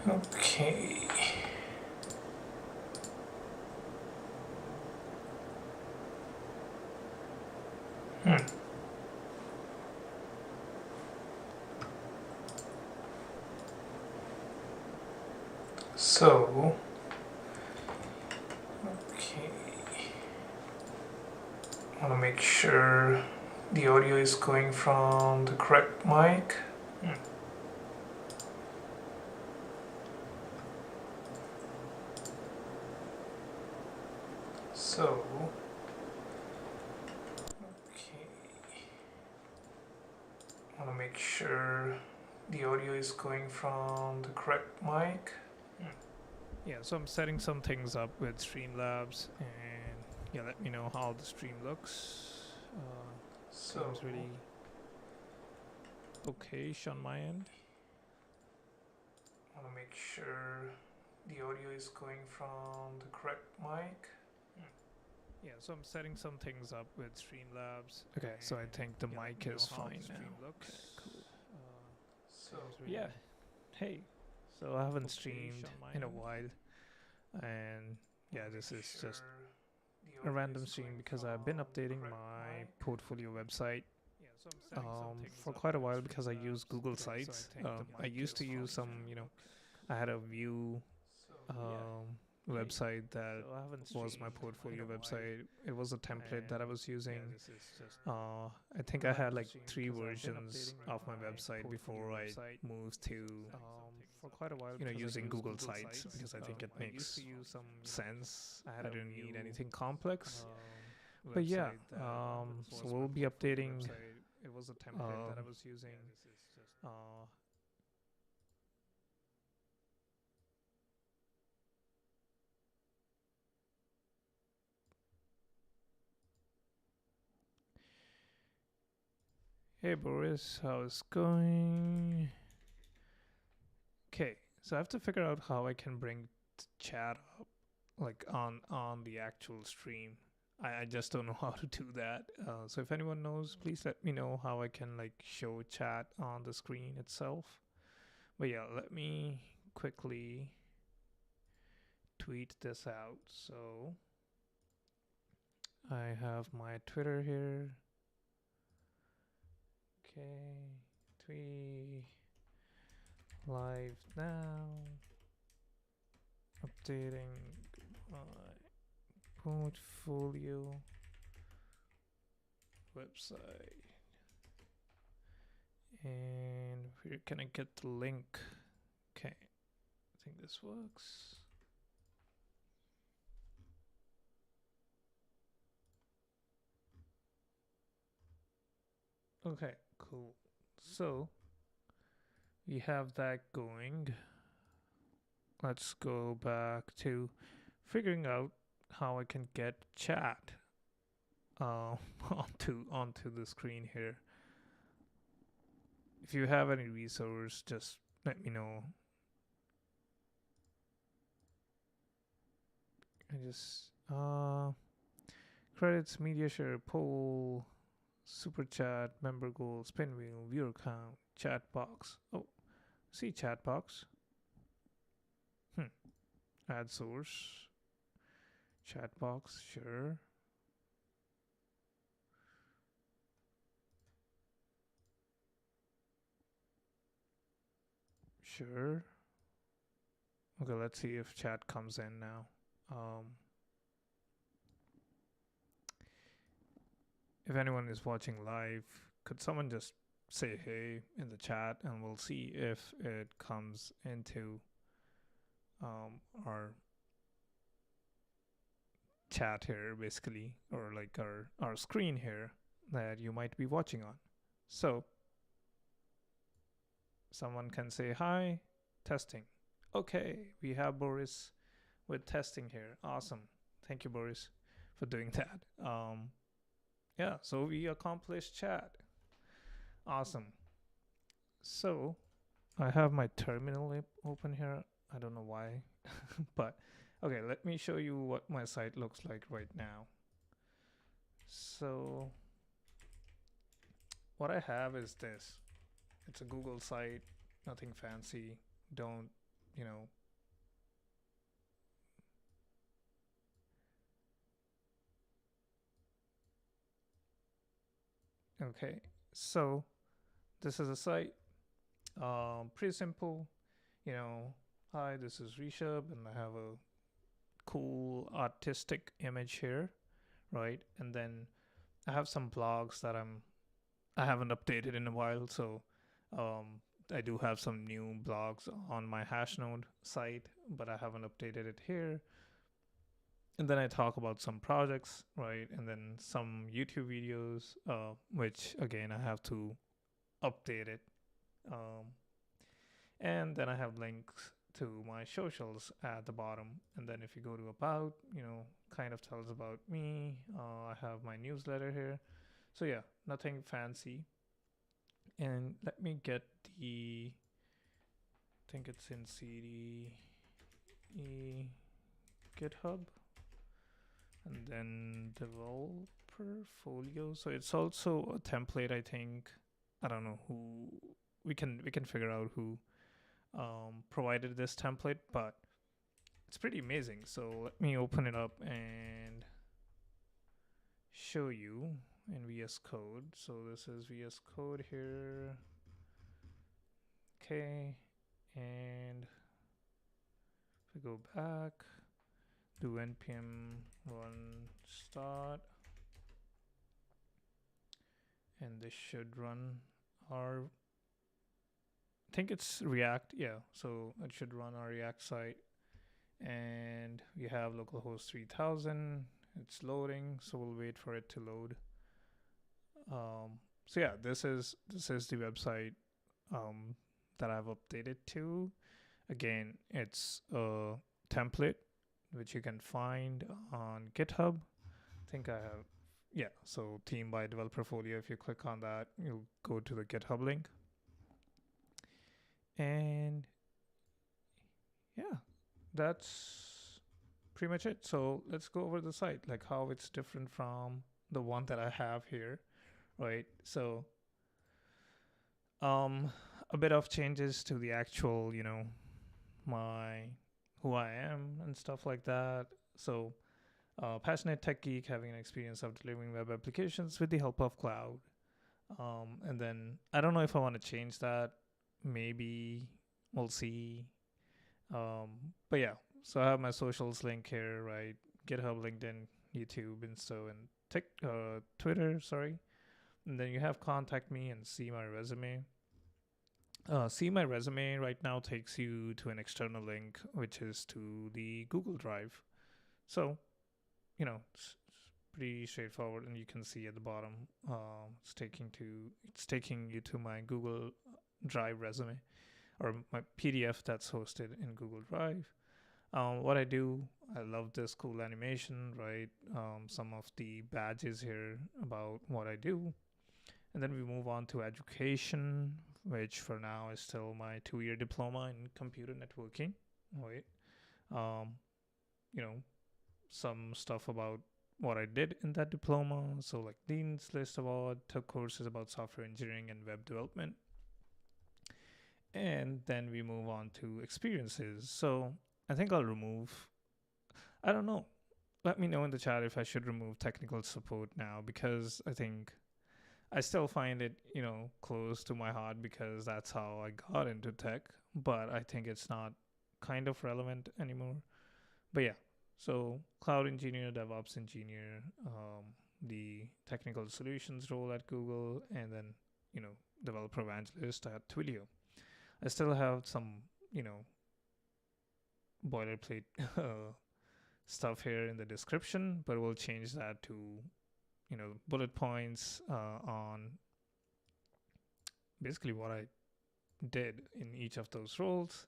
Okay. So, okay. I want to make sure the audio is going from the correct mic. So, okay. I want to make sure the audio is going from the correct mic. Yeah, so I'm setting some things up with Streamlabs, and yeah, let me know how the stream looks. Seems really okayish on my end. I want to make sure the audio is going from the correct mic. Yeah, so I'm setting some things up with Streamlabs. Okay, so I think the mic is fine now. Okay, cool. So yeah, hey, so I haven't streamed in a while, and yeah, this is just a random stream because I've been updating my portfolio website for quite a while because I use Google Sites. I used to use some, I had a Vue website that was my portfolio website. It was a template that I was using. I think I had like 3 versions of my website before I moved to using Google Sites because I think it makes sense. I didn't need anything complex. But yeah, so we'll be updating. It was a template that I was using. Hey Boris, how's it going? Okay, so I have to figure out how I can bring chat up, like on the actual stream. I just don't know how to do that. So if anyone knows, please let me know how I can like show chat on the screen itself. But yeah, let me quickly tweet this out. So I have my Twitter here. Okay, tweet live now. Updating my portfolio website. And where can I get the link? Okay, I think this works. Okay, cool. So we have that going. Let's go back to figuring out how I can get chat onto the screen here. If you have any resource, just let me know. I just credits, media share, poll, super chat, member goal, spin wheel, viewer count, chat box. Oh, see chat box. Add source, chat box, sure. Sure. Okay, let's see if chat comes in now. If anyone is watching live, could someone just say hey in the chat and we'll see if it comes into our chat here basically, or like our screen here that you might be watching on. So someone can say hi, testing. Okay, we have Boris with testing here. Awesome. Thank you, Boris, for doing that. Yeah, so we accomplished chat. Awesome. So I have my terminal open here. I don't know why, but okay, let me show you what my site looks like right now. So what I have is this. It's a Google site, nothing fancy. Don't you know, okay, so this is a site, pretty simple, you know, hi, this is Rishabh, and I have a cool artistic image here, right? And then I have some blogs that I haven't updated in a while, so um, I do have some new blogs on my Hashnode site, but I haven't updated it here. And then I talk about some projects, right? And then some YouTube videos, which again I have to update it. Um, and then I have links to my socials at the bottom. And then if you go to about, kind of tells about me. I have my newsletter here. So yeah, nothing fancy. And let me get I think it's in CD GitHub, and then developer folio. So it's also a template, I think. I don't know who, we can figure out who provided this template, but it's pretty amazing. So let me open it up and show you in VS Code. So this is VS Code here. Okay, and if we go back, do npm run start, and this should run our, I think it's React, yeah. So it should run our React site, and we have localhost 3000. It's loading, so we'll wait for it to load. So yeah, this is the website that I've updated to. Again, it's a template which you can find on GitHub. I think I have, yeah. So theme by developer folio. If you click on that, you'll go to the GitHub link. And yeah, that's pretty much it. So let's go over the site, like how it's different from the one that I have here, right? So a bit of changes to the actual, my who I am and stuff like that. So passionate tech geek having an experience of delivering web applications with the help of cloud. And then I don't know if I want to change that. Maybe we'll see. But yeah, so I have my socials link here, right? GitHub, LinkedIn, YouTube, Insta, and Twitter. Sorry. And then you have contact me and see my resume. See my resume right now takes you to an external link, which is to the Google Drive. So, it's pretty straightforward, and you can see at the bottom, it's taking you to my Google Drive resume, or my PDF that's hosted in Google Drive. What I do, I love this cool animation, right? Some of the badges here about what I do. And then we move on to education, which for now is still my 2-year diploma in computer networking, right? Um, you know, some stuff about what I did in that diploma. So like Dean's List Award, took courses about software engineering and web development. And then we move on to experiences. So I think I'll remove, I don't know. Let me know in the chat if I should remove technical support now, because I think I still find it, close to my heart because that's how I got into tech. But I think it's not kind of relevant anymore. But yeah, so cloud engineer, DevOps engineer, the technical solutions role at Google, and then, developer evangelist at Twilio. I still have some, boilerplate stuff here in the description, but we'll change that to, bullet points on basically what I did in each of those roles.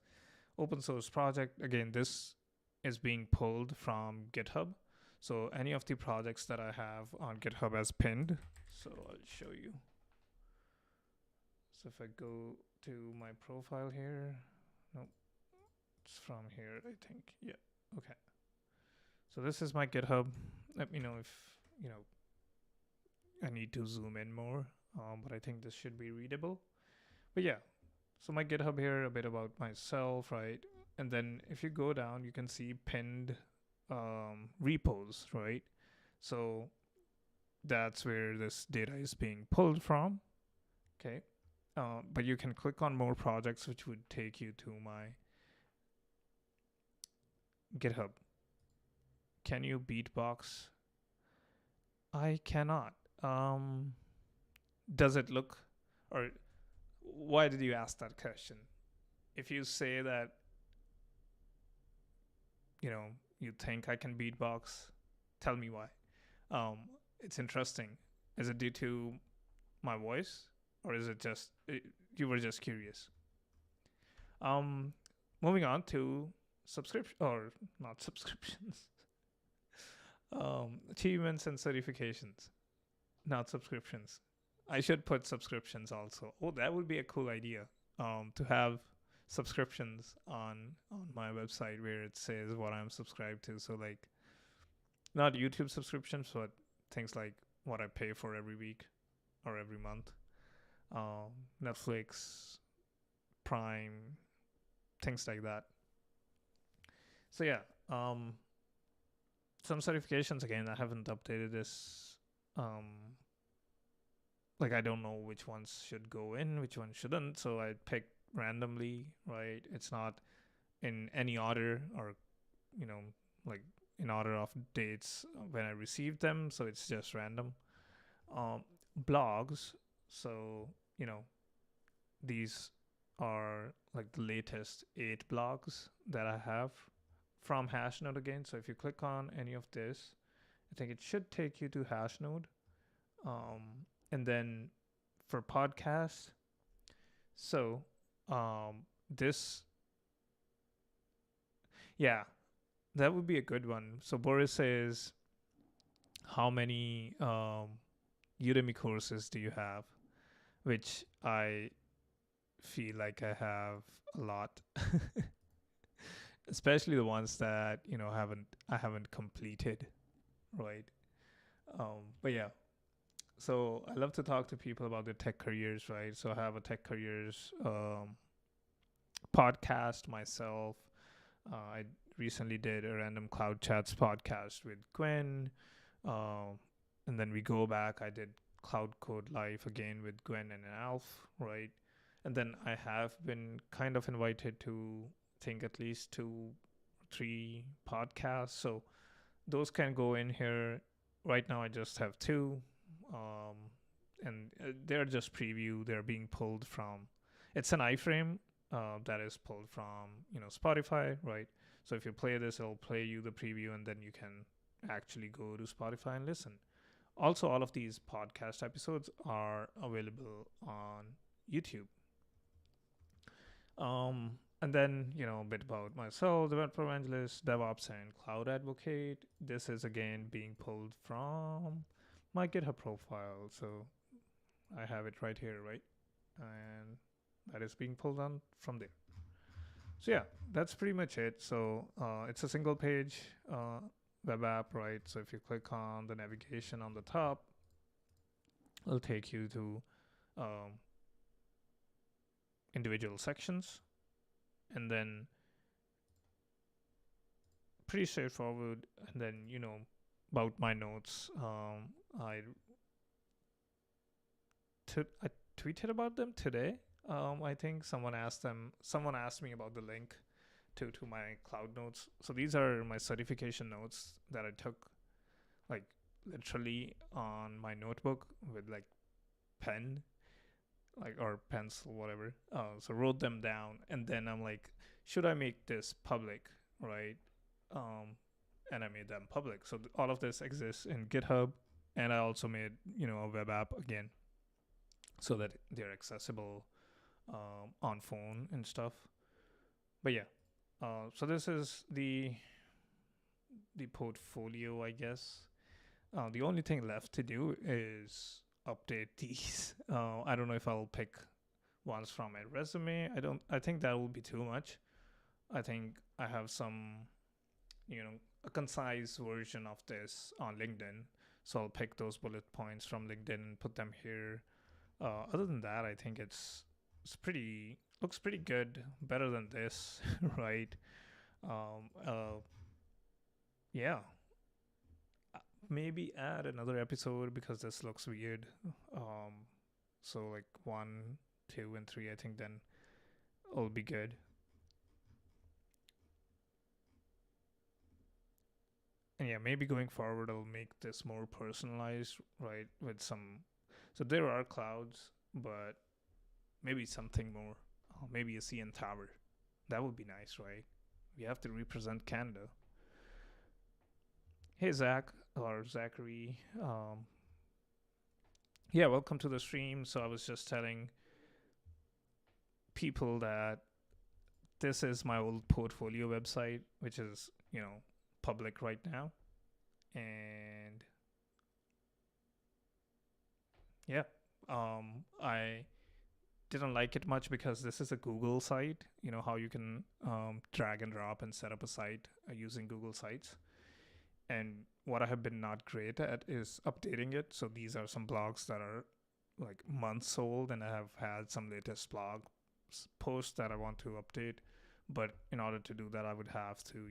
Open source project, again, this is being pulled from GitHub. So any of the projects that I have on GitHub as pinned. So I'll show you. So if I go to my profile here, nope, it's from here, I think. Yeah, okay. So this is my GitHub. Let me know if, I need to zoom in more, but I think this should be readable. But yeah, so my GitHub here, a bit about myself, right? And then if you go down, you can see pinned repos, right? So that's where this data is being pulled from. Okay. But you can click on more projects, which would take you to my GitHub. Can you beatbox? I cannot. Does it look, or why did you ask that question? If you say that, you think I can beatbox, tell me why. It's interesting. Is it due to my voice, or is it just you were just curious? Moving on to subscription, or not subscriptions. Achievements and certifications, not subscriptions. I should put subscriptions also. Oh, that would be a cool idea. To have subscriptions on my website where it says what I'm subscribed to. So like, not YouTube subscriptions, but things like what I pay for every week or every month. Netflix, Prime, things like that. So yeah, some certifications, again, I haven't updated this. Like, I don't know which ones should go in, which ones shouldn't. So I pick randomly, right? It's not in any order, or, like in order of dates when I received them. So it's just random. Blogs. So, these are like the latest 8 blogs that I have from Hashnode again. So if you click on any of this, I think it should take you to Hashnode. And then for podcasts, so this, yeah, that would be a good one. So Boris says, how many Udemy courses do you have? Which I feel like I have a lot. Especially the ones that I haven't completed, right? But yeah, so I love to talk to people about their tech careers, right? So I have a tech careers podcast myself. I recently did a random cloud chats podcast with Gwen, and then we go back. I did Cloud Code Live again with Gwen and Alf, right? And then I have been kind of invited to think at least 2-3 podcasts, so those can go in here. Right now I just have 2, and they're just preview. They're being pulled from, it's an iframe that is pulled from Spotify, right? So if you play this, it'll play you the preview, and then you can actually go to Spotify and listen. Also, all of these podcast episodes are available on YouTube. And then, a bit about myself, developer evangelist, DevOps, and cloud advocate. This is again being pulled from my GitHub profile. So I have it right here, right? And that is being pulled on from there. So yeah, that's pretty much it. So it's a single page web app, right? So if you click on the navigation on the top, it'll take you to individual sections, and then pretty straightforward. And then about my notes, I tweeted about them today. I think someone asked me about the link to my cloud notes. So these are my certification notes that I took, like literally on my notebook with like pen, like, or pencil, whatever. So wrote them down, and then I'm like, should I make this public, right? And I made them public. So all of this exists in GitHub, and I also made a web app again, so that they're accessible on phone and stuff. But yeah, so this is the portfolio, I guess. The only thing left to do is update these. I don't know if I'll pick ones from my resume. I think that will be too much. I think I have some, a concise version of this on LinkedIn. So I'll pick those bullet points from LinkedIn and put them here. Other than that, I think it's looks pretty good, better than this, right? Um, uh, yeah, maybe add another episode because this looks weird. Um, so like 1, 2, and 3, I think then it'll be good. And yeah, maybe going forward, I'll make this more personalized, right? With some, so there are clouds, but maybe something more. Maybe a CN tower. That would be nice, right? We have to represent Canada. Hey, Zach or Zachary. Yeah, welcome to the stream. So I was just telling people that this is my old portfolio website, which is, public right now. And yeah, I didn't like it much because this is a Google site. You know how you can drag and drop and set up a site using Google Sites. And what I have been not great at is updating it. So these are some blogs that are like months old, and I have had some latest blog posts that I want to update. But in order to do that, I would have to,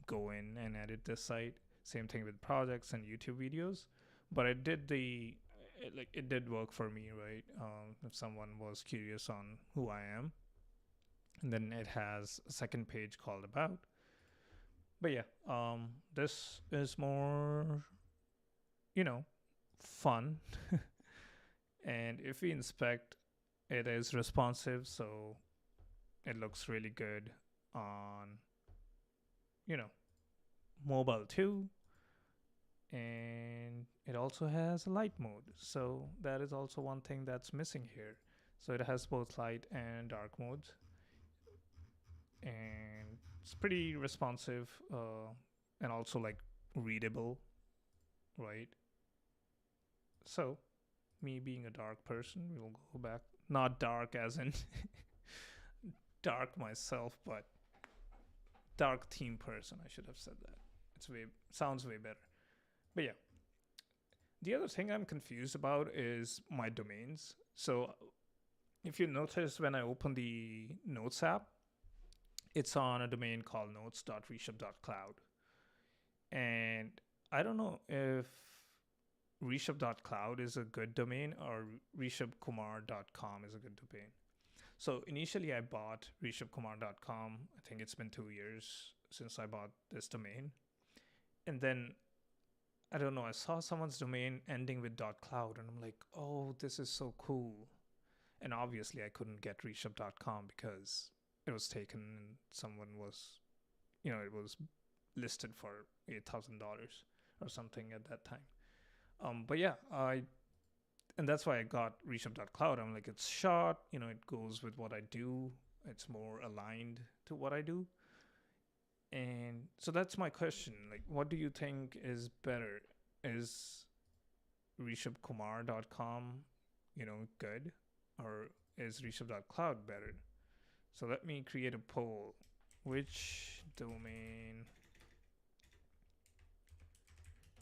go in and edit this site. Same thing with projects and YouTube videos. But I did it did work for me, right? If someone was curious on who I am, and then it has a second page called about. But yeah, this is more, fun. And if we inspect, it is responsive, so it looks really good on, you know, mobile too. And it also has a light mode, so that is also one thing that's missing here. So it has both light and dark modes, and it's pretty responsive, and also like readable, right? So me being a dark person, we'll go back, not dark as in dark myself, but dark theme person. I should have said that. It's way sounds way better. But yeah, the other thing I'm confused about is my domains. So if you notice, when I open the Notes app, it's on a domain called notes.reshup.cloud. And I don't know if reshup.cloud is a good domain or reshupkumar.com is a good domain. So initially I bought reshupkumar.com. I think it's been 2 years since I bought this domain. And then I don't know, I saw someone's domain ending with .cloud and I'm like, oh, this is so cool. And obviously I couldn't get reshup.com because it was taken and someone was, it was listed for $8,000 or something at that time. But yeah, and that's why I got reshup.cloud. I'm like, it's short, it goes with what I do. It's more aligned to what I do. And so that's my question. Like, what do you think is better? Is reshupkumar.com, good? Or is reshub.cloud better? So let me create a poll. Which domain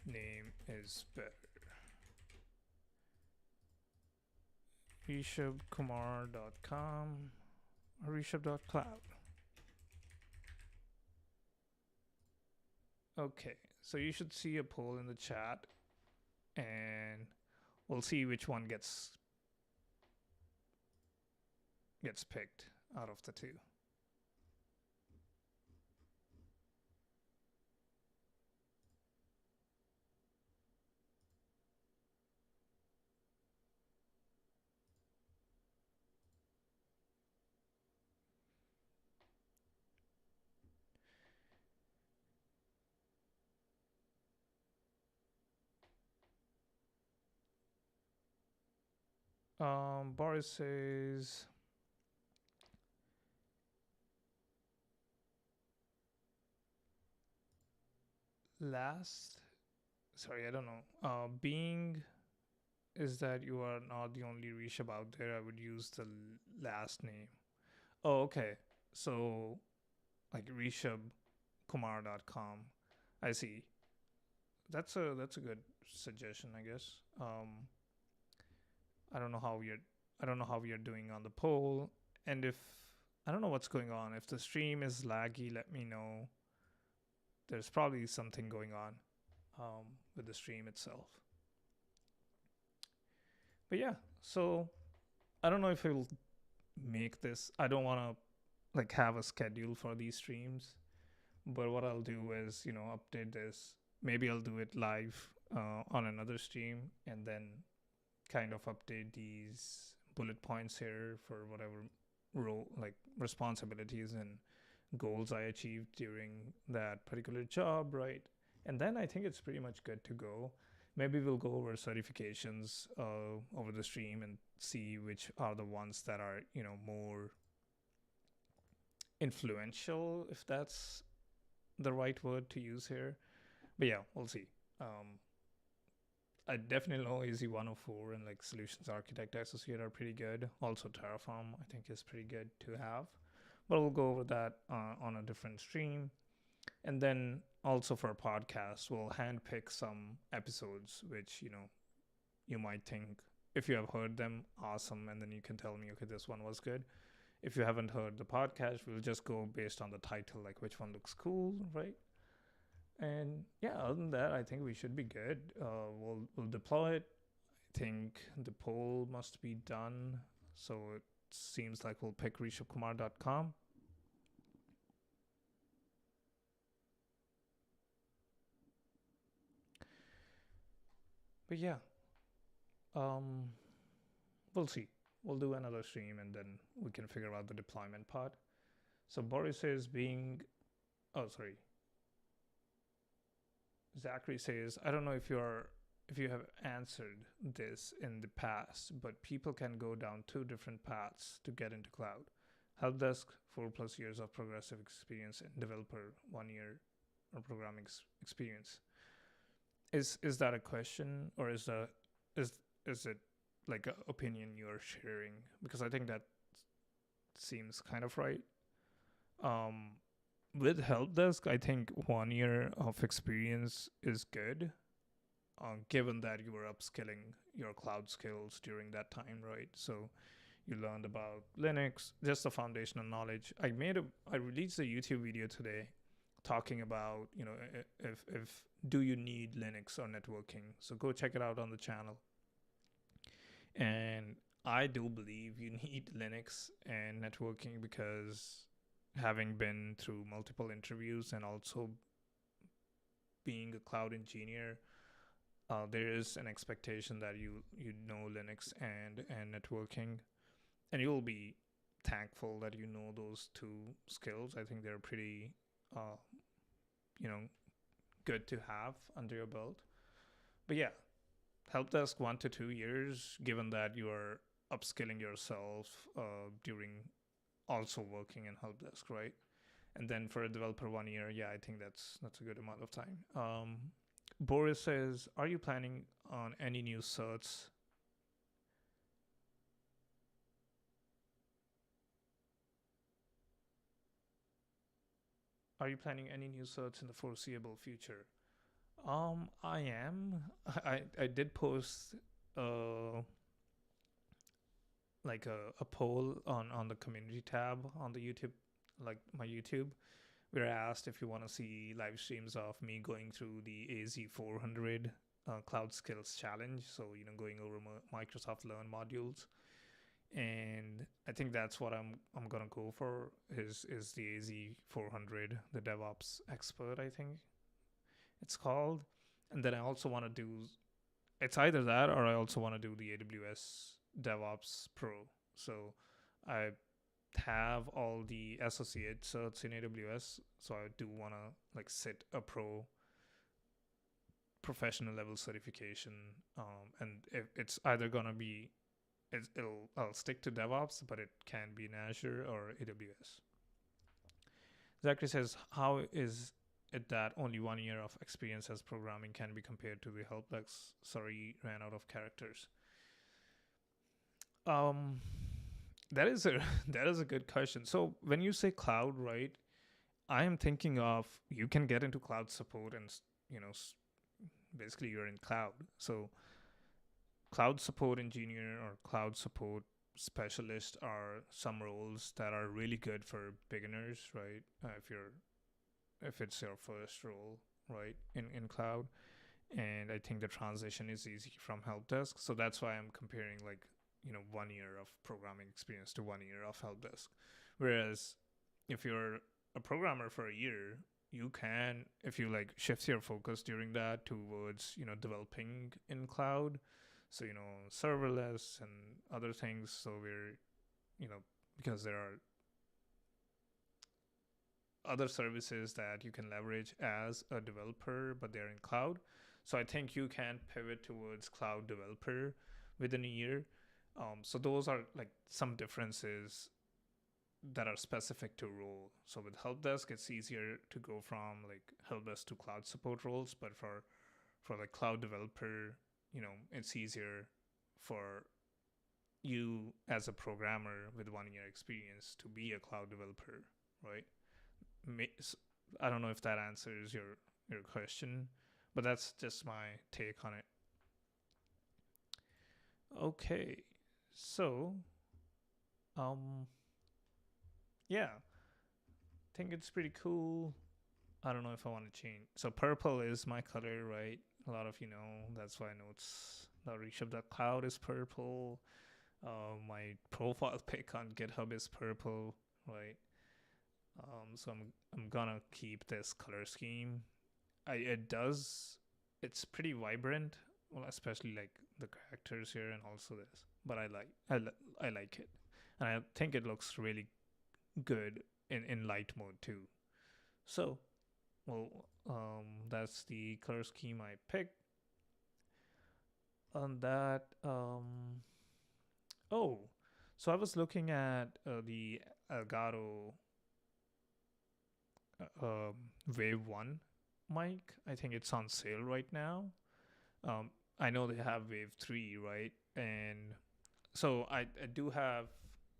name is better? reshubkumar.com or reshub.cloud? Okay, so you should see a poll in the chat and we'll see which one gets picked out of the two. Boris says last. Sorry, I don't know. Being is that you are not the only Rishab out there. I would use the last name. Oh, okay. So like rishabkumar.com. I see. That's a good suggestion, I guess. I don't know how you're I don't know how you're doing on the poll. And if I don't know what's going on, if the stream is laggy, let me know. There's probably something going on with the stream itself. But yeah, so I don't know if it'll make this. I don't want to like have a schedule for these streams, but what I'll do is update this. Maybe I'll do it live on another stream, and then kind of update these bullet points here for whatever role, like responsibilities and goals I achieved during that particular job, right? And then I think it's pretty much good to go. Maybe we'll go over certifications over the stream and see which are the ones that are more influential, if that's the right word to use here. But yeah, we'll see. I definitely know AZ104 and like Solutions Architect Associate are pretty good. Also Terraform I think is pretty good to have. But we'll go over that on a different stream. And then also for a podcast, we'll handpick some episodes which, you might think, if you have heard them, awesome. And then you can tell me, okay, this one was good. If you haven't heard the podcast, we'll just go based on the title, like which one looks cool, right? And yeah, other than that, I think we should be good. We'll deploy it. I think the poll must be done. So it seems like we'll pick rishabkumar.com. But yeah, we'll see. We'll do another stream and then we can figure out the deployment part. So Boris is being, oh sorry. Zachary says, I don't know if you have answered this in the past, but people can go down two different paths to get into cloud. Help desk, 4+ years of progressive experience, and developer, 1 year of programming experience. Is that a question, or is it like an opinion you're sharing? Because I think that seems kind of right. With help desk, I think 1 year of experience is good, given that you were upskilling your cloud skills during that time, right? So you learned about Linux, just the foundational knowledge. I released a YouTube video today talking about, if do you need Linux or networking? So go check it out on the channel. And I do believe you need Linux and networking, because having been through multiple interviews and also being a cloud engineer, there is an expectation that you know Linux and networking, and you'll be thankful that you know those two skills. I think they're pretty good to have under your belt. But yeah, help desk 1 to 2 years, given that you are upskilling yourself during also working in help desk, right? And then for a developer 1 year, yeah, I think that's a good amount of time. Boris says, are you planning on any new certs? Are you planning any new certs in the foreseeable future? I am. I did post like a poll on the community tab on the YouTube, like my YouTube, where I asked if you want to see live streams of me going through the AZ400 Cloud Skills Challenge. So, going over Microsoft Learn modules. And I think that's what I'm gonna go for is the AZ400, the DevOps Expert, I think it's called. And then I also want to do, it's either that or I also want to do the AWS DevOps Pro. So I have all the associate certs in AWS, so I do want to like sit a professional level certification, and it's either gonna be, I'll stick to DevOps, but it can be in Azure or AWS. Zachary says, how is it that only 1 year of experience as programming can be compared to the help desk? Sorry, ran out of characters. That is a good question. So when you say cloud, right, I am thinking of, you can get into cloud support and basically you're in cloud. So cloud support engineer or cloud support specialist are some roles that are really good for beginners, right? If it's your first role, right, in cloud. And I think the transition is easy from help desk. So that's why I'm comparing, like, 1 year of programming experience to 1 year of help desk. Whereas if you're a programmer for a year, you can, if you like shift your focus during that towards, developing in cloud, so, serverless and other things. So because there are other services that you can leverage as a developer, but they're in cloud. So I think you can pivot towards cloud developer within a year. So those are like some differences that are specific to role. So with help desk, it's easier to go from like help desk to cloud support roles, but for like cloud developer, it's easier for you as a programmer with 1 year experience to be a cloud developer, right? I don't know if that answers your question, but that's just my take on it. Okay, so yeah, I think it's pretty cool. I don't know if I want to change. So purple is my color, right? A lot of you know. That's why notes the Rishabh.cloud is purple. My profile pic on GitHub is purple, right? So I'm gonna keep this color scheme. It's pretty vibrant. Well, especially like the characters here and also this. But I like it, and I think it looks really good in light mode too. So, well, that's the color scheme I picked. On that, oh, so I was looking at the Elgato Wave 1 mic. I think it's on sale right now. I know they have Wave 3, right? And so I do have.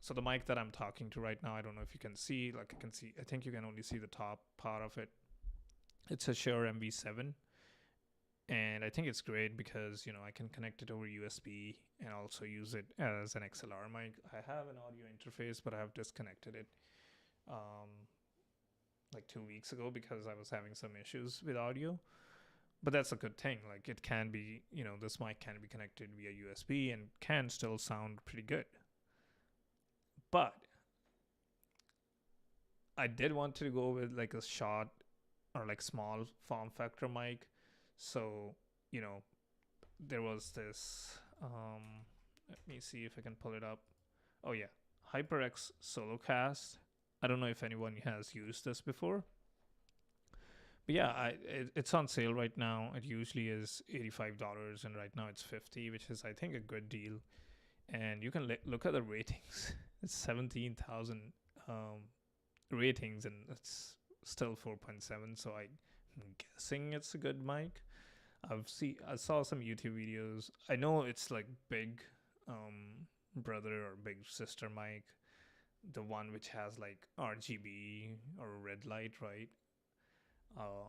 So the mic that I'm talking to right now, I don't know if you can see. Like I can see. I think you can only see the top part of it. It's a Shure MV7, and I think it's great because I can connect it over USB and also use it as an XLR mic. I have an audio interface, but I have disconnected it like 2 weeks ago because I was having some issues with audio. But that's a good thing. Like it can be, this mic can be connected via USB and can still sound pretty good. But I did want to go with like a short or like small form factor mic. So, there was this, let me see if I can pull it up. Oh yeah, HyperX Solocast. I don't know if anyone has used this before. But yeah, it's on sale right now. It usually is $85, and right now it's $50, which is I think a good deal. And you can look at the ratings. It's 17,000 ratings, and it's still 4.7. So I'm guessing it's a good mic. I saw some YouTube videos. I know it's like big brother or big sister mic, the one which has like RGB or red light, right?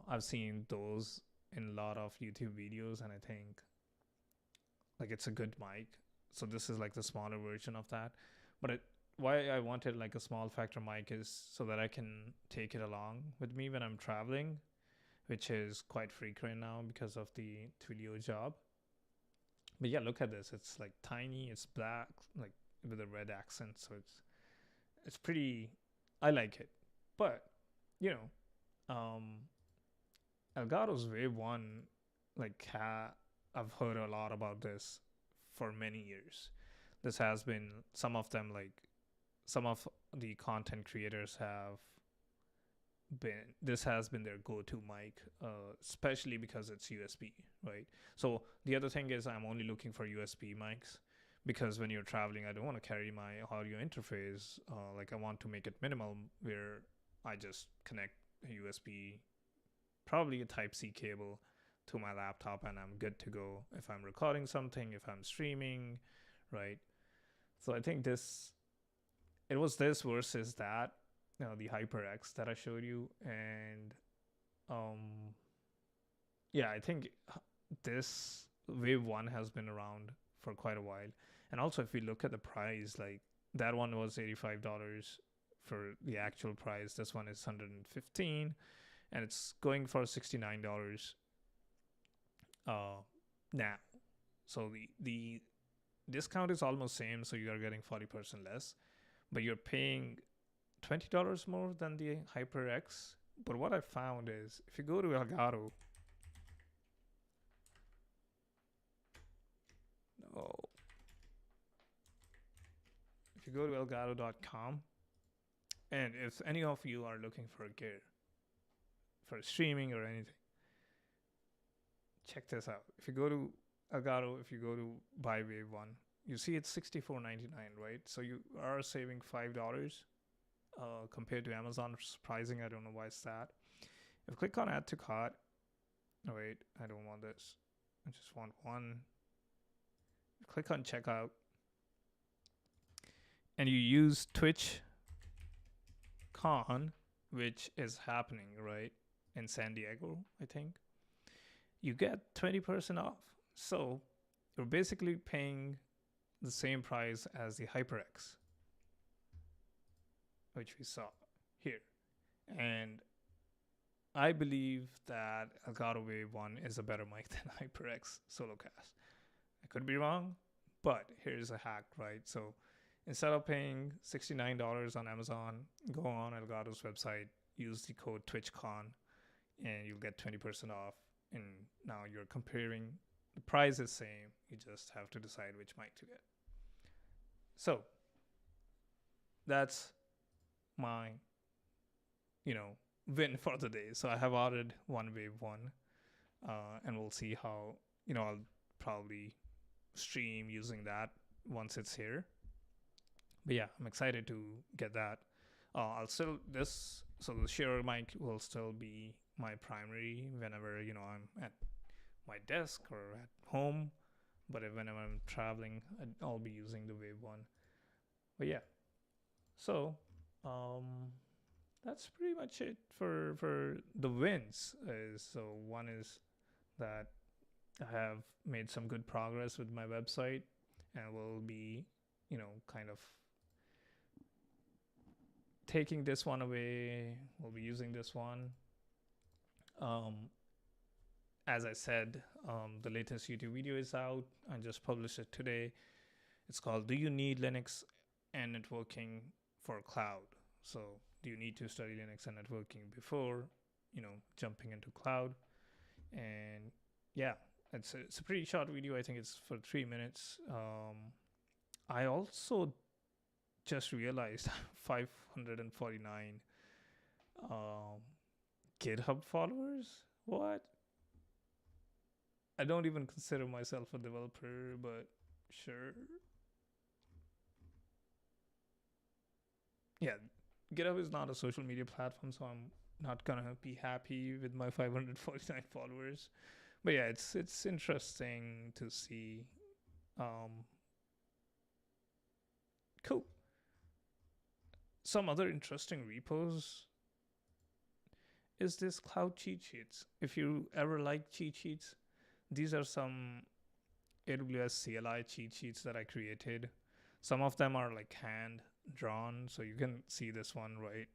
I've seen those in a lot of YouTube videos, and I think like it's a good mic. So this is like the smaller version of that. But why I wanted like a small factor mic is so that I can take it along with me when I'm traveling, which is quite frequent now because of the Twilio job. But yeah, look at this. It's like tiny. It's black, like with a red accent. So it's pretty. I like it. But Elgato's Wave 1, like I've heard a lot about this for many years. This has been some of the content creators have this has been their go-to mic, especially because it's USB, right? So the other thing is I'm only looking for USB mics because when you're traveling, I don't want to carry my audio interface. Like I want to make it minimal where I just connect a USB, probably a Type-C cable to my laptop, and I'm good to go if I'm recording something, if I'm streaming, right? So I think it was this versus that, the HyperX that I showed you, and yeah, I think this Wave 1 has been around for quite a while, And also, if we look at the price, like that one was $85 for the actual price. This one is 115, and it's going for $69 now. So the discount is almost same, so you are getting 40% less, but you're paying $20 more than the HyperX. But what I found is if you go to Elgato, if you go to elgato.com, and if any of you are looking for gear for streaming or anything, check this out. If you go to Elgato, if you go to buy Wave 1, you see it's $64.99, right? So you are saving $5 compared to Amazon. Surprising, I don't know why it's that. If I click on add to cart, oh wait, I don't want this. I just want one. Click on checkout, and you use TwitchCon, which is happening right in San Diego, I think. You get 20% off. So you're basically paying the same price as the HyperX, which we saw here. And I believe that Elgato Wave 1 is a better mic than HyperX SoloCast. I could be wrong, but here's a hack, right? So instead of paying $69 on Amazon, go on Elgato's website, use the code TwitchCon, and you'll get 20% off. And now you're comparing, the price is same, you just have to decide which mic to get. So that's my, win for the day. So I have ordered one Wave 1, and we'll see how, I'll probably stream using that once it's here. But yeah, I'm excited to get that. So the Shure mic will still be my primary whenever, I'm at my desk or at home. But whenever I'm traveling, I'll be using the Wave 1. But yeah, so that's pretty much it for the wins. So one is that I have made some good progress with my website, and will be, kind of taking this one away. We'll be using this one. As I said, the latest YouTube video is out. I just published it today. It's called "Do You Need Linux and Networking for Cloud?" So, do you need to study Linux and networking before, jumping into cloud? And yeah, it's a pretty short video. I think it's for 3 minutes. I also just realized 549 GitHub followers. What? I don't even consider myself a developer, but sure. Yeah, GitHub is not a social media platform, so I'm not gonna be happy with my 549 followers. But yeah, it's interesting to see. Cool. Some other interesting repos is this cloud cheat sheets. If you ever like cheat sheets, these are some AWS CLI cheat sheets that I created. Some of them are like hand drawn, so you can see this one, right?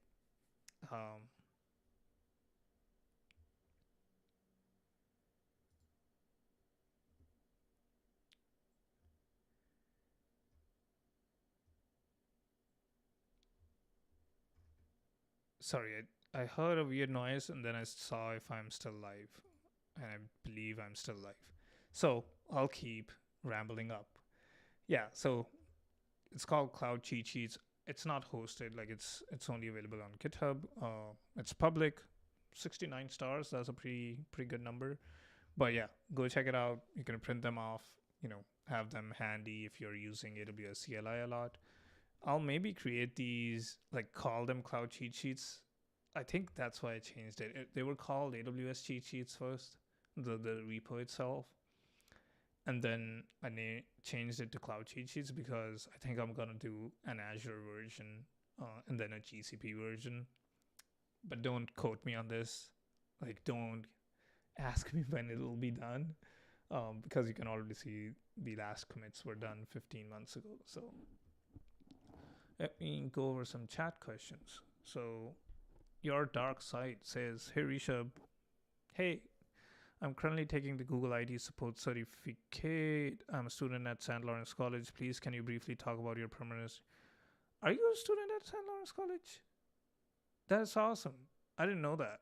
Sorry, I heard a weird noise, and then I saw if I'm still live, and I believe I'm still live. So I'll keep rambling up. Yeah, so it's called Cloud Cheat Sheets. It's not hosted, like it's only available on GitHub. It's public, 69 stars. That's a pretty good number. But yeah, go check it out. You can print them off, have them handy if you're using AWS CLI a lot. I'll maybe create these, like call them cloud cheat sheets. I think that's why I changed it. They were called AWS cheat sheets first, the repo itself. And then I changed it to cloud cheat sheets because I think I'm going to do an Azure version and then a GCP version. But don't quote me on this. Like, don't ask me when it will be done. because you can already see the last commits were done 15 months ago. So let me go over some chat questions. So your dark side says, hey Rishabh, hey, I'm currently taking the Google ID support certificate. I'm a student at St. Lawrence College. Please, can you briefly talk about your permanence? Are you a student at St. Lawrence College? That's awesome. I didn't know that.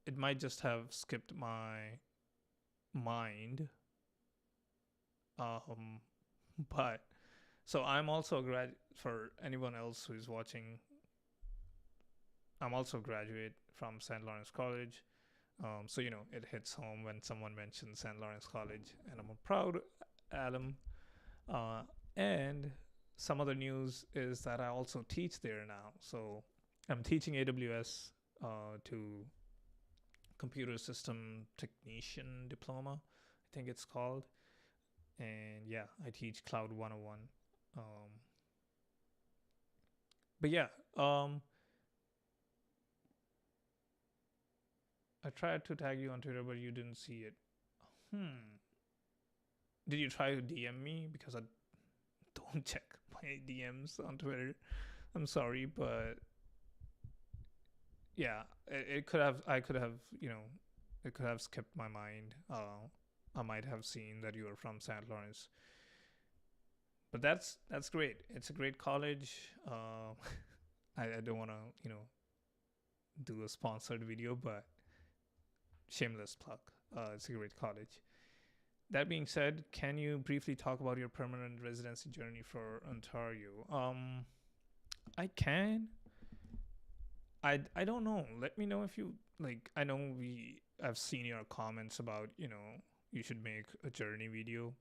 It might just have skipped my mind. But so I'm also a grad. For anyone else who is watching, I'm also a graduate from St. Lawrence College. So it hits home when someone mentions St. Lawrence College, and I'm a proud alum. And some other news is that I also teach there now. So I'm teaching AWS to computer system technician diploma, I think it's called. And yeah, I teach Cloud 101. But yeah, I tried to tag you on Twitter, but you didn't see it. Did you try to DM me? Because I don't check my DMs on Twitter. I'm sorry, but yeah, it could have. I could have. It could have skipped my mind. I might have seen that you are from St. Lawrence, but that's great. It's a great college. I don't want to do a sponsored video, but shameless plug. It's a great college. That being said, can you briefly talk about your permanent residency journey for Ontario? I can. I don't know. Let me know if you like. I know I've seen your comments about you should make a journey video,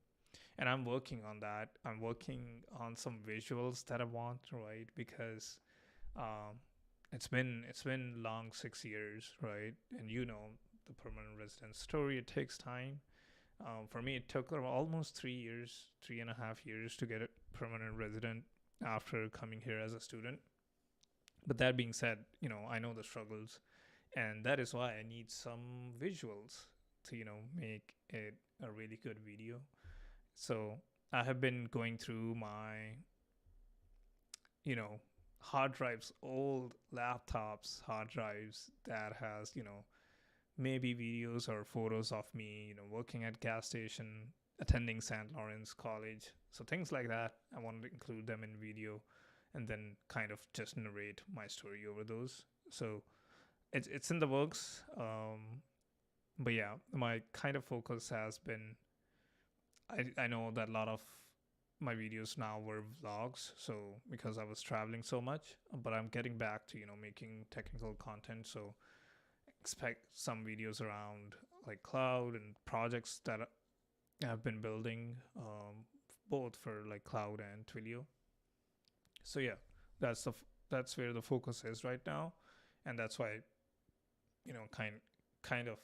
and I'm working on that. I'm working on some visuals that I want, right? Because it's been long 6 years, right? And the permanent residence story. It takes time. For me, it took almost 3 years, 3.5 years to get a permanent resident after coming here as a student. But that being said, I know the struggles, and that is why I need some visuals to, make it a really good video. So I have been going through my, hard drives, old laptops, hard drives that has, maybe videos or photos of me, working at gas station, attending St. Lawrence College. So things like that, I wanted to include them in video and then kind of just narrate my story over those. So it's in the works. But yeah, my kind of focus has been, I know that a lot of my videos now were vlogs, so because I was traveling so much, but I'm getting back to, making technical content. So expect some videos around like cloud and projects that I've been building, both for like cloud and Twilio. So yeah, that's where the focus is right now, and that's why kind of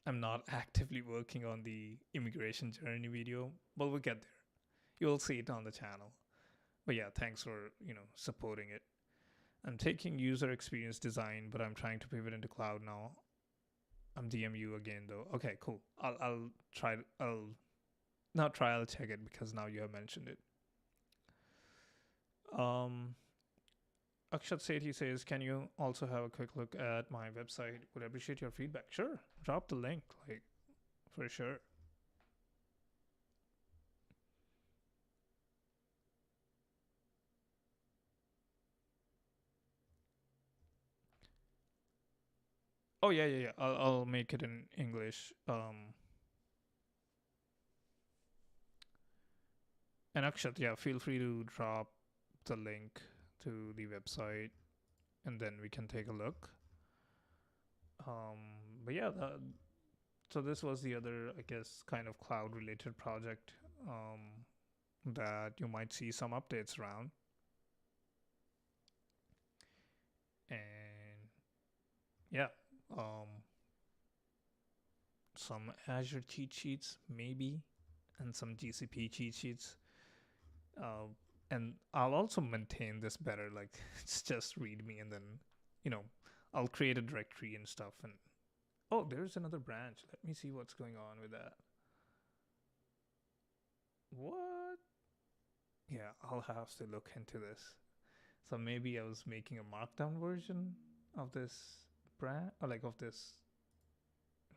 I'm not actively working on the immigration journey video, but we'll get there. You'll see it on the channel. But yeah, thanks for supporting it. I'm taking user experience design, but I'm trying to pivot into cloud now. I'm DM you again though. Okay, cool. I'll try. I'll not try. I'll check it because now you have mentioned it. Akshat Sethi says, can you also have a quick look at my website? Would appreciate your feedback. Sure, drop the link, like, for sure. Oh yeah. I'll make it in English. And Akshat, yeah, feel free to drop the link to the website, and then we can take a look. But yeah, so this was the other, I guess, kind of cloud related project that you might see some updates around. And yeah, some Azure cheat sheets maybe, and some GCP cheat sheets. And I'll also maintain this better. Like, it's just README, and then I'll create a directory and stuff. And oh, there's another branch. Let me see what's going on with that. What? Yeah, I'll have to look into this. So maybe I was making a markdown version of this brand, or like of this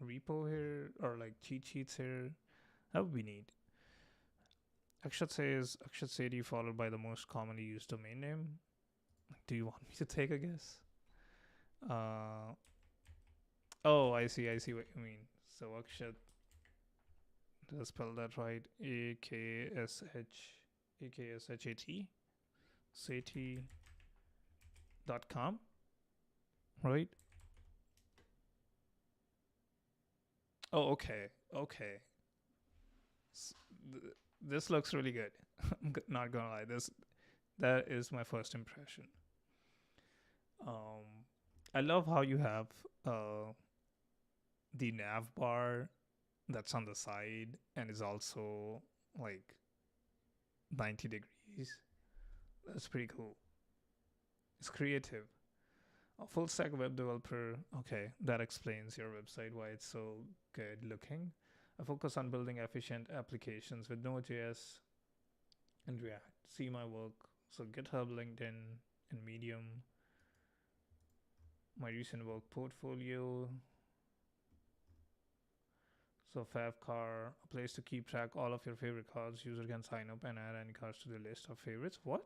repo here, or like cheat sheets here. That would be neat. Akshat says Akshat Seti followed by the most commonly used domain name. Do you want me to take a guess? Oh, I see what you mean. So Akshat, did I spell that right? AKSHAT Seti.com, right? Oh, okay. This looks really good. I'm not gonna lie. That is my first impression. I love how you have the nav bar that's on the side and is also like 90 degrees. That's pretty cool. It's creative. A full stack web developer. Okay, that explains your website, why it's so good looking. I focus on building efficient applications with Node.js and React. See my work. So GitHub, LinkedIn, and Medium. My recent work portfolio. So Favcar, a place to keep track all of your favorite cars. User can sign up and add any cars to the list of favorites. What?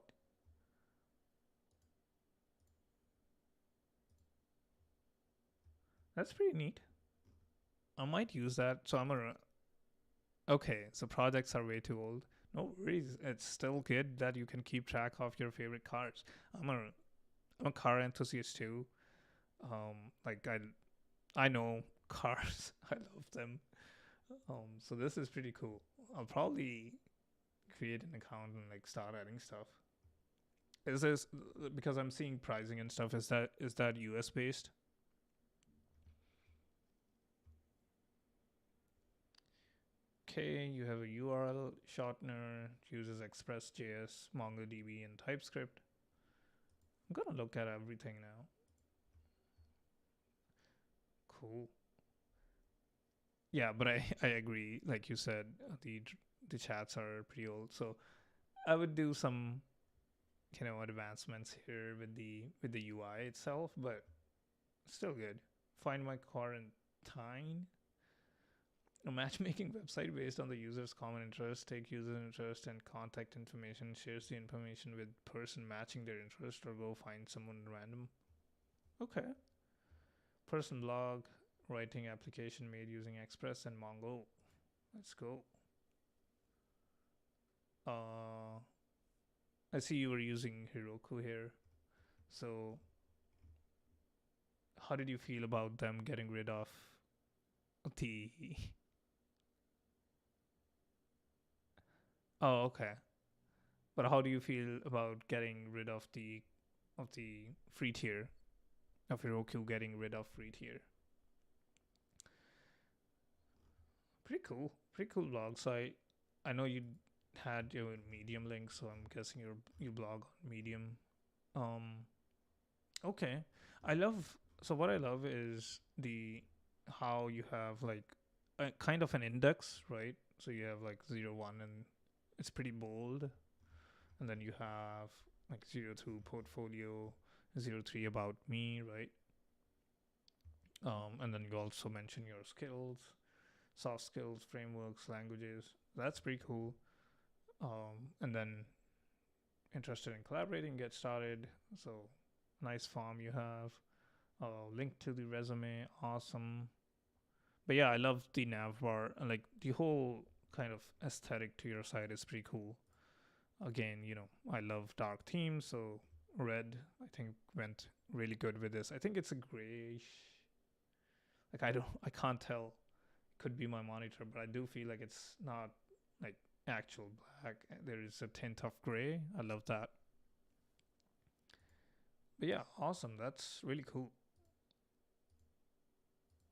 That's pretty neat. I might use that. So okay, so projects are way too old. No worries. It's still good that you can keep track of your favorite cars. I'm a car enthusiast too. Like I know cars. I love them. So this is pretty cool. I'll probably create an account and like start adding stuff. Is this because I'm seeing pricing and stuff? Is that US based? Okay, you have a URL shortener, uses Express.js, MongoDB, and TypeScript. I'm gonna look at everything now. Cool. Yeah, but I agree. Like you said, the chats are pretty old. So I would do some advancements here with the UI itself, but still good. Find my quarantine. A matchmaking website based on the user's common interest, take user interest and contact information, shares the information with person matching their interest, or go find someone random. Okay. Person blog, writing application made using Express and Mongo. Let's go. I see you were using Heroku here. So how did you feel about them getting rid of the Oh, okay. But how do you feel about getting rid of the free tier? Of Heroku getting rid of free tier? Pretty cool. Pretty cool blog. So I know you had your Medium link, so I'm guessing you blog on Medium. Okay. What I love is the how you have like a kind of an index, right? So you have like 0, 1 and it's pretty bold. And then you have like 0, 2 portfolio, 0, 3 about me, right? And then you also mention your skills, soft skills, frameworks, languages. That's pretty cool. And then interested in collaborating, get started. So nice form you have. Link to the resume, awesome. But yeah, I love the nav bar and like the whole kind of aesthetic to your site is pretty cool. Again, I love dark themes, so red I think went really good with this. I think it's a grayish. Like I can't tell. Could be my monitor, but I do feel like it's not like actual black. There is a tint of gray. I love that. But yeah, awesome. That's really cool.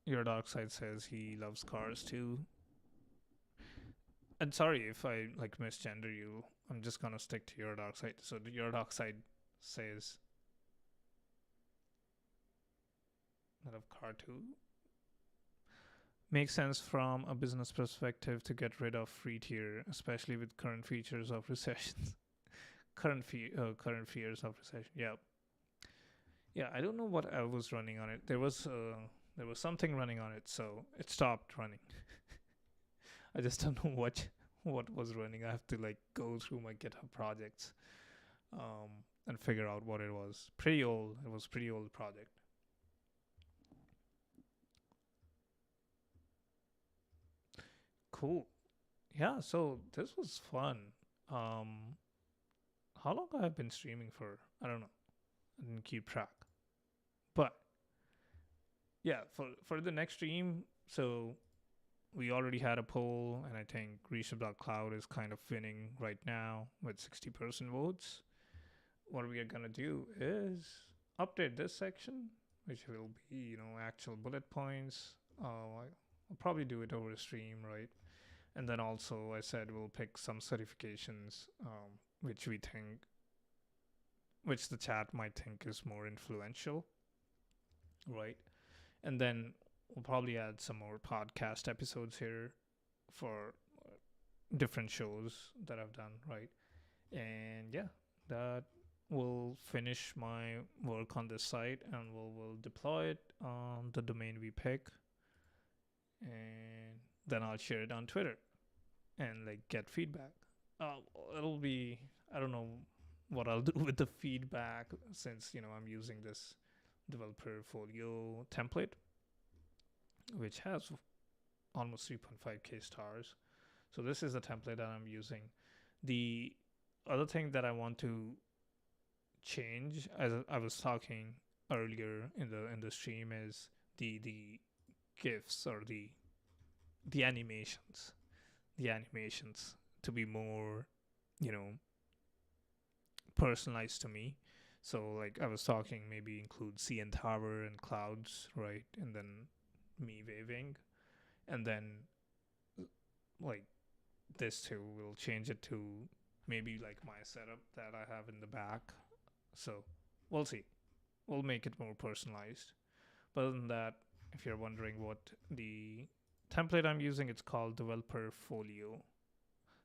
Your dark side says he loves cars too. And sorry if I like misgender you. I'm just gonna stick to your dark side. So your dark side says That of car 2 makes sense from a business perspective to get rid of free tier, especially with current features of recessions. Current fears of recession. Yeah, yeah. I don't know what I was running on it. There was something running on it, so it stopped running. I just don't know what was running. I have to like go through my GitHub projects, and figure out what it was. Pretty old. It was a pretty old project. Cool. Yeah. So this was fun. Um, how long have I been streaming for? I don't know. I didn't keep track. But yeah, for the next stream, so we already had a poll, and I think Reshape.cloud is kind of winning right now with 60% votes. What we are gonna do is update this section, which will be, actual bullet points. I'll probably do it over a stream, right? And then also, I said we'll pick some certifications, which we think, which the chat might think is more influential, right? And then we'll probably add some more podcast episodes here for different shows that I've done, right? And yeah, that will finish my work on this site, and we'll deploy it on the domain we pick, and then I'll share it on Twitter and like get feedback. Uh, it'll be, I don't know what I'll do with the feedback, since I'm using this developer folio template, which has almost 3.5k stars. So this is the template that I'm using. The other thing that I want to change, as I was talking earlier in the stream, is the gifs, or the animations, the animations to be more, you know, personalized to me. So like I was talking, maybe include CN Tower and clouds, right? And then me waving, and then like this too, we'll change it to maybe like my setup that I have in the back. So we'll see. We'll make it more personalized. But other than that, if you're wondering what the template I'm using, it's called Developer Folio.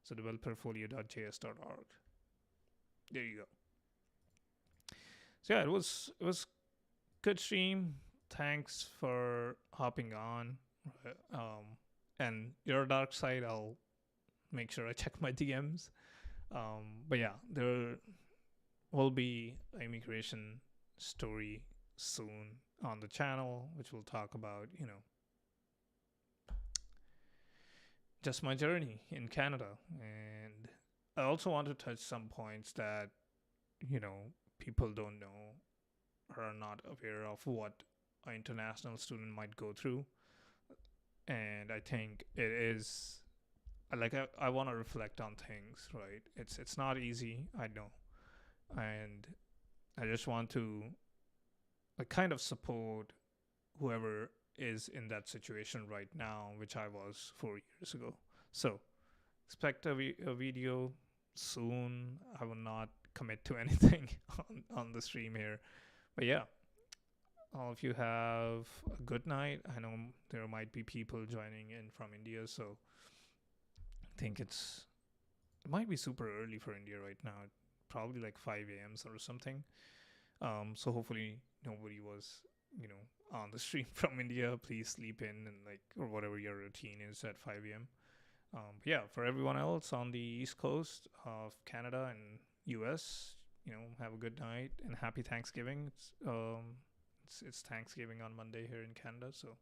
So developerfolio.js.org. There you go. So yeah, it was good stream. Thanks for hopping on. And your dark side, I'll make sure I check my DMs. But yeah, there will be an immigration story soon on the channel, which will talk about, just my journey in Canada. And I also want to touch some points that, people don't know or are not aware of what an international student might go through. And I think it is like I want to reflect on things, right? It's not easy, I know. And I just want to like kind of support whoever is in that situation right now, which I was 4 years ago. So expect a video soon. I will not commit to anything on the stream here. But yeah, all of you have a good night. I know there might be people joining in from India, so I think it might be super early for India right now. Probably like 5 a.m. or something. So hopefully nobody was, on the stream from India. Please sleep in, and like, or whatever your routine is at 5 a.m. But yeah, for everyone else on the East Coast of Canada and US, have a good night and happy Thanksgiving. It's Thanksgiving on Monday here in Canada, so